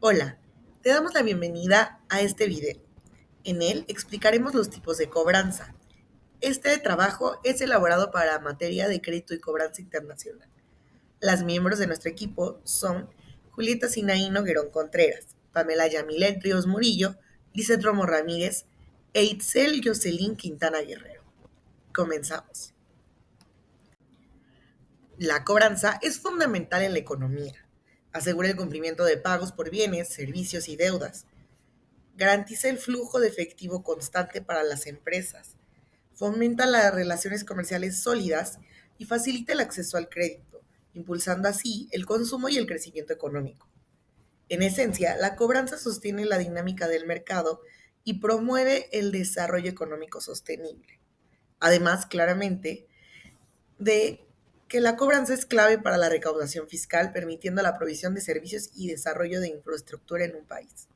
Hola, te damos la bienvenida a este video. En él explicaremos los tipos de cobranza. Este trabajo es elaborado para materia de crédito y cobranza internacional. Las miembros de nuestro equipo son Julieta Sinaíno Noguerón Contreras, Pamela Yamilet Ríos Murillo, Lizeth Romo Ramírez e Itzel Jocelyn Quintana Guerrero. Comenzamos. La cobranza es fundamental en la economía. Asegura el cumplimiento de pagos por bienes, servicios y deudas. Garantiza el flujo de efectivo constante para las empresas, fomenta las relaciones comerciales sólidas y facilita el acceso al crédito, impulsando así el consumo y el crecimiento económico. En esencia, la cobranza sostiene la dinámica del mercado y promueve el desarrollo económico sostenible. Además, claramente, de que la cobranza es clave para la recaudación fiscal, permitiendo la provisión de servicios y desarrollo de infraestructura en un país.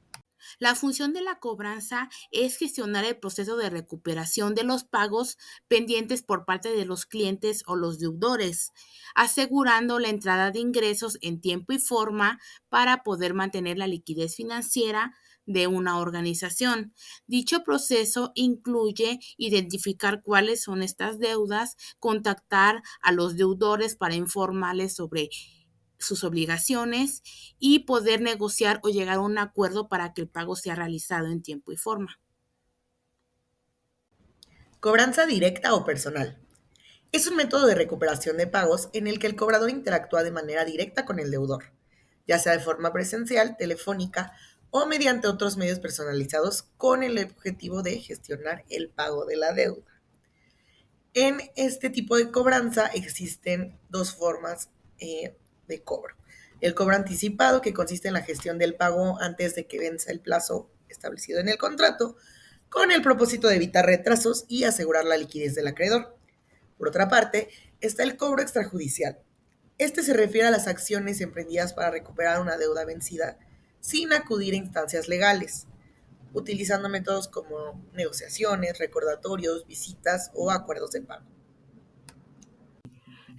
La función de la cobranza es gestionar el proceso de recuperación de los pagos pendientes por parte de los clientes o los deudores, asegurando la entrada de ingresos en tiempo y forma para poder mantener la liquidez financiera de una organización. Dicho proceso incluye identificar cuáles son estas deudas, contactar a los deudores para informarles sobre sus obligaciones y poder negociar o llegar a un acuerdo para que el pago sea realizado en tiempo y forma. Cobranza directa o personal. Es un método de recuperación de pagos en el que el cobrador interactúa de manera directa con el deudor, ya sea de forma presencial, telefónica o mediante otros medios personalizados con el objetivo de gestionar el pago de la deuda. En este tipo de cobranza existen dos formas de cobro. El cobro anticipado, que consiste en la gestión del pago antes de que venza el plazo establecido en el contrato, con el propósito de evitar retrasos y asegurar la liquidez del acreedor. Por otra parte, está el cobro extrajudicial. Este se refiere a las acciones emprendidas para recuperar una deuda vencida sin acudir a instancias legales, utilizando métodos como negociaciones, recordatorios, visitas o acuerdos de pago.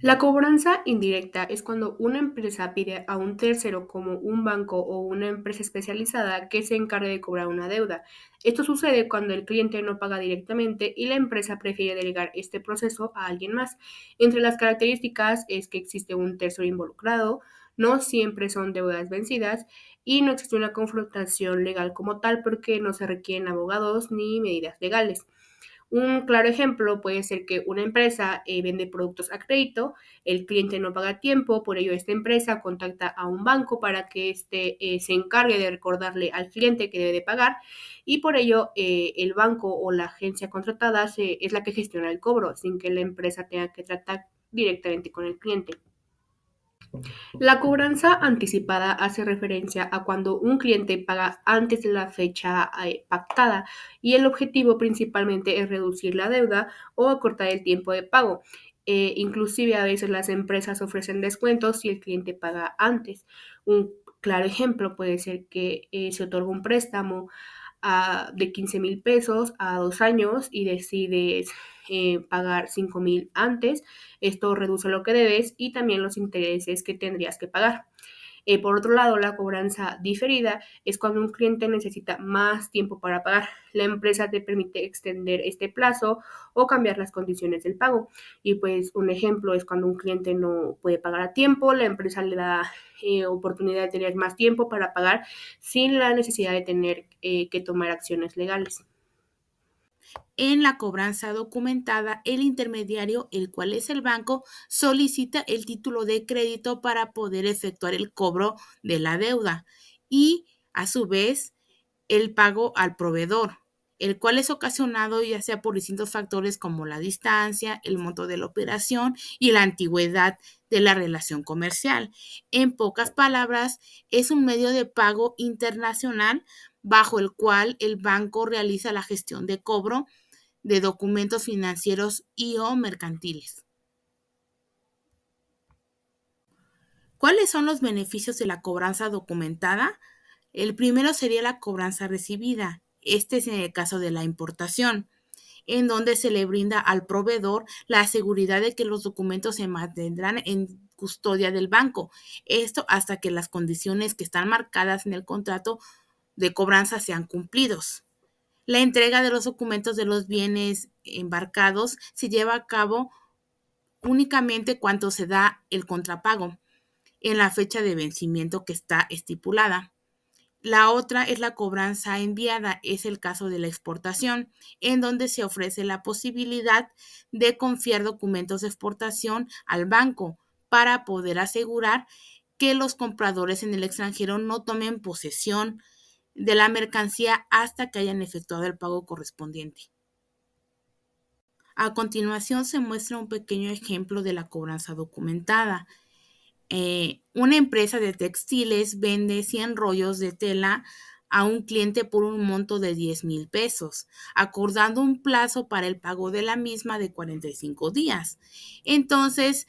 La cobranza indirecta es cuando una empresa pide a un tercero como un banco o una empresa especializada que se encargue de cobrar una deuda. Esto sucede cuando el cliente no paga directamente y la empresa prefiere delegar este proceso a alguien más. Entre las características es que existe un tercero involucrado, no siempre son deudas vencidas y no existe una confrontación legal como tal porque no se requieren abogados ni medidas legales. Un claro ejemplo puede ser que una empresa vende productos a crédito, el cliente no paga a tiempo, por ello esta empresa contacta a un banco para que éste se encargue de recordarle al cliente que debe de pagar y por ello el banco o la agencia contratada es la que gestiona el cobro sin que la empresa tenga que tratar directamente con el cliente. La cobranza anticipada hace referencia a cuando un cliente paga antes de la fecha pactada y el objetivo principalmente es reducir la deuda o acortar el tiempo de pago. Inclusive a veces las empresas ofrecen descuentos si el cliente paga antes. Un claro ejemplo puede ser que se otorga un préstamo de 15,000 pesos a 2 años y decides pagar 5,000 antes, esto reduce lo que debes y también los intereses que tendrías que pagar. Por otro lado, la cobranza diferida es cuando un cliente necesita más tiempo para pagar. La empresa te permite extender este plazo o cambiar las condiciones del pago. Y pues un ejemplo es cuando un cliente no puede pagar a tiempo, la empresa le da oportunidad de tener más tiempo para pagar sin la necesidad de tener que tomar acciones legales. En la cobranza documentada, el intermediario, el cual es el banco, solicita el título de crédito para poder efectuar el cobro de la deuda y, a su vez, el pago al proveedor, el cual es ocasionado ya sea por distintos factores como la distancia, el monto de la operación y la antigüedad de la relación comercial. En pocas palabras, es un medio de pago internacional bajo el cual el banco realiza la gestión de cobro de documentos financieros y o mercantiles. ¿Cuáles son los beneficios de la cobranza documentada? El primero sería la cobranza recibida. Este es en el caso de la importación, en donde se le brinda al proveedor la seguridad de que los documentos se mantendrán en custodia del banco. Esto hasta que las condiciones que están marcadas en el contrato de cobranza sean cumplidos. La entrega de los documentos de los bienes embarcados se lleva a cabo únicamente cuando se da el contrapago en la fecha de vencimiento que está estipulada. La otra es la cobranza enviada, es el caso de la exportación, en donde se ofrece la posibilidad de confiar documentos de exportación al banco para poder asegurar que los compradores en el extranjero no tomen posesión de la mercancía hasta que hayan efectuado el pago correspondiente. A continuación se muestra un pequeño ejemplo de la cobranza documentada. Una empresa de textiles vende 100 rollos de tela a un cliente por un monto de 10,000 pesos, acordando un plazo para el pago de la misma de 45 días. Entonces,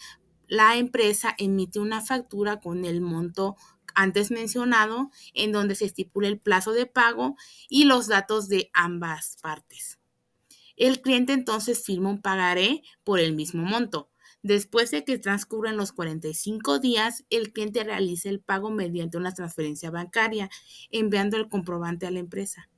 la empresa emite una factura con el monto antes mencionado, en donde se estipula el plazo de pago y los datos de ambas partes. El cliente entonces firma un pagaré por el mismo monto. Después de que transcurran los 45 días, el cliente realiza el pago mediante una transferencia bancaria, enviando el comprobante a la empresa.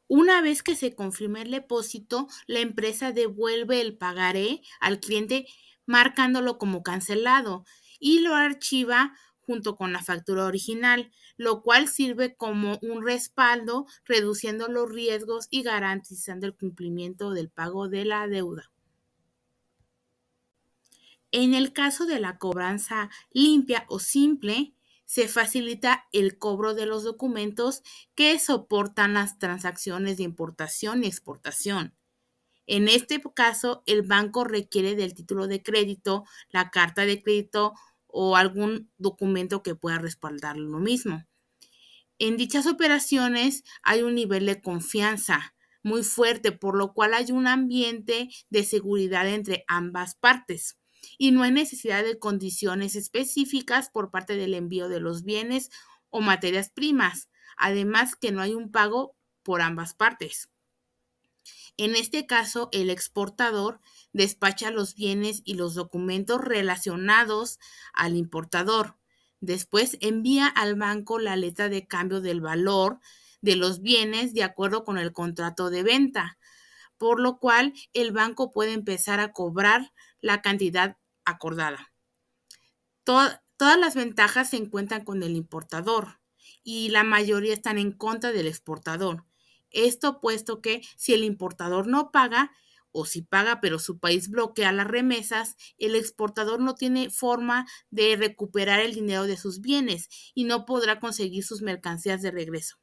Una vez que se confirma el depósito, la empresa devuelve el pagaré al cliente marcándolo como cancelado y lo archiva junto con la factura original, lo cual sirve como un respaldo, reduciendo los riesgos y garantizando el cumplimiento del pago de la deuda. En el caso de la cobranza limpia o simple, se facilita el cobro de los documentos que soportan las transacciones de importación y exportación. En este caso, el banco requiere del título de crédito, la carta de crédito o algún documento que pueda respaldar lo mismo. En dichas operaciones hay un nivel de confianza muy fuerte, por lo cual hay un ambiente de seguridad entre ambas partes y no hay necesidad de condiciones específicas por parte del envío de los bienes o materias primas, además que no hay un pago por ambas partes. En este caso, el exportador despacha los bienes y los documentos relacionados al importador. Después envía al banco la letra de cambio del valor de los bienes de acuerdo con el contrato de venta, por lo cual el banco puede empezar a cobrar la cantidad acordada. Todas las ventajas se encuentran con el importador y la mayoría están en contra del exportador. Esto puesto que si el importador no paga o si paga pero su país bloquea las remesas, el exportador no tiene forma de recuperar el dinero de sus bienes y no podrá conseguir sus mercancías de regreso.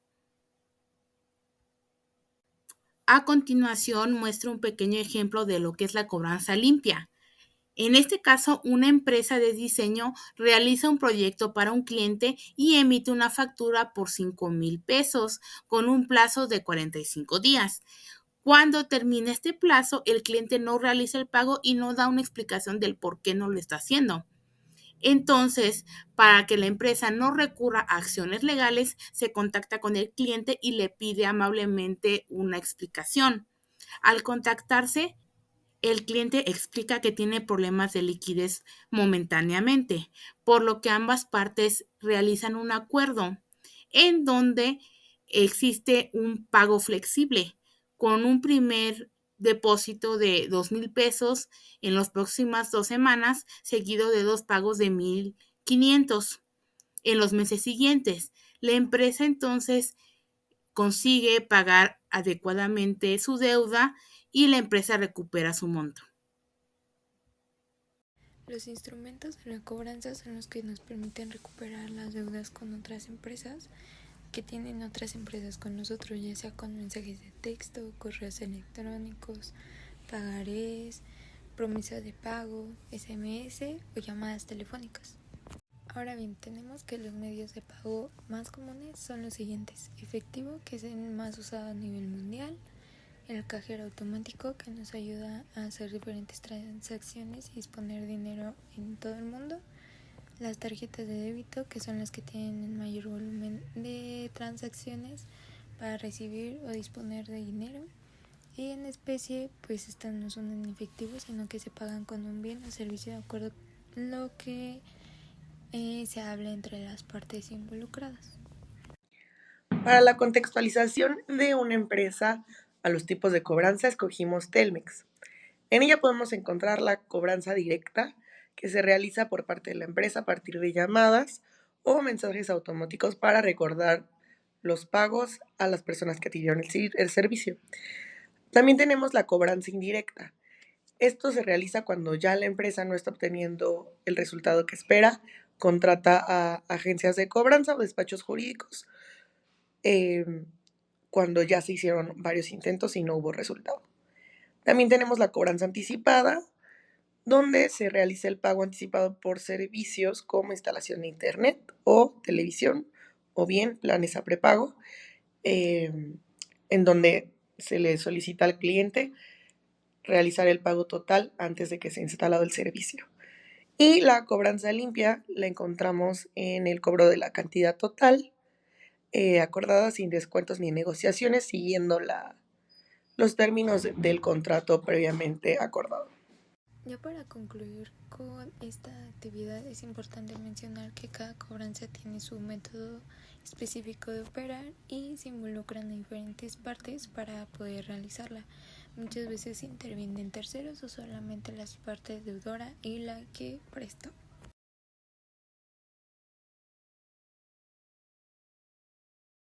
A continuación muestro un pequeño ejemplo de lo que es la cobranza limpia. En este caso, una empresa de diseño realiza un proyecto para un cliente y emite una factura por 5,000 pesos con un plazo de 45 días. Cuando termine este plazo, el cliente no realiza el pago y no da una explicación del por qué no lo está haciendo. Entonces, para que la empresa no recurra a acciones legales, se contacta con el cliente y le pide amablemente una explicación. Al contactarse, el cliente explica que tiene problemas de liquidez momentáneamente, por lo que ambas partes realizan un acuerdo en donde existe un pago flexible con un primer depósito de 2,000 pesos en las próximas 2 semanas, seguido de 2 pagos de 1,500 en los meses siguientes. La empresa entonces consigue pagar adecuadamente su deuda y la empresa recupera su monto. Los instrumentos de la cobranza son los que nos permiten recuperar las deudas con otras empresas que tienen otras empresas con nosotros, ya sea con mensajes de texto, correos electrónicos, pagarés, promesa de pago, SMS o llamadas telefónicas. Ahora bien, tenemos que los medios de pago más comunes son los siguientes: efectivo, que es el más usado a nivel mundial; el cajero automático, que nos ayuda a hacer diferentes transacciones y disponer dinero en todo el mundo; las tarjetas de débito, que son las que tienen el mayor volumen de transacciones para recibir o disponer de dinero; y en especie, pues estas no son en efectivo, sino que se pagan con un bien o servicio de acuerdo lo que se habla entre las partes involucradas. Para la contextualización de una empresa a los tipos de cobranza escogimos Telmex. En ella podemos encontrar la cobranza directa, que se realiza por parte de la empresa a partir de llamadas o mensajes automáticos para recordar los pagos a las personas que adquirieron el servicio. También tenemos la cobranza indirecta. Esto se realiza cuando ya la empresa no está obteniendo el resultado que espera, contrata a agencias de cobranza o despachos jurídicos cuando ya se hicieron varios intentos y no hubo resultado. También tenemos la cobranza anticipada, donde se realiza el pago anticipado por servicios como instalación de internet o televisión, o bien planes a prepago, en donde se le solicita al cliente realizar el pago total antes de que sea instalado el servicio. Y la cobranza limpia la encontramos en el cobro de la cantidad total, acordada sin descuentos ni negociaciones, siguiendo los términos del contrato previamente acordado. Ya para concluir con esta actividad es importante mencionar que cada cobranza tiene su método específico de operar y se involucran a diferentes partes para poder realizarla. Muchas veces intervienen terceros o solamente las partes deudora y la que presta.